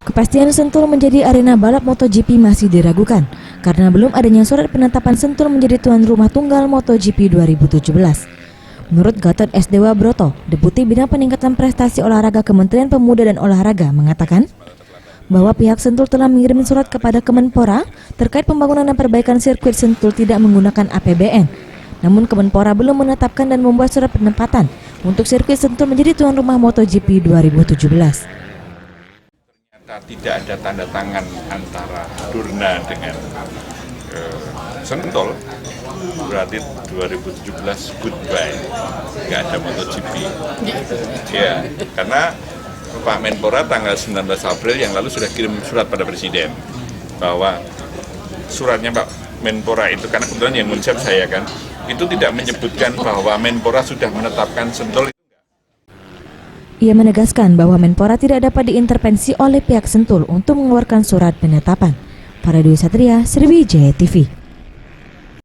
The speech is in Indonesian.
Kepastian Sentul menjadi arena balap MotoGP masih diragukan karena belum adanya surat penetapan Sentul menjadi tuan rumah tunggal MotoGP 2017. Menurut Gatot S. Dewa Broto, Deputi Bidang Peningkatan Prestasi Olahraga Kementerian Pemuda dan Olahraga mengatakan bahwa pihak Sentul telah mengirim surat kepada Kemenpora terkait pembangunan dan perbaikan sirkuit Sentul tidak menggunakan APBN. Namun Kemenpora belum menetapkan dan membuat surat penempatan untuk sirkuit Sentul menjadi tuan rumah MotoGP 2017. Tidak ada tanda tangan antara Dorna dengan Sentul, berarti 2017 goodbye, nggak ada MotoGP. Ya, karena Pak Menpora tanggal 19 April yang lalu sudah kirim surat pada Presiden bahwa suratnya Pak Menpora itu, karena kebetulan yang menjawab saya kan, itu tidak menyebutkan bahwa Menpora sudah menetapkan Sentul. Ia menegaskan bahwa Menpora tidak dapat diintervensi oleh pihak Sentul untuk mengeluarkan surat penetapan. Para Dwi Satria, Sriwijaya TV.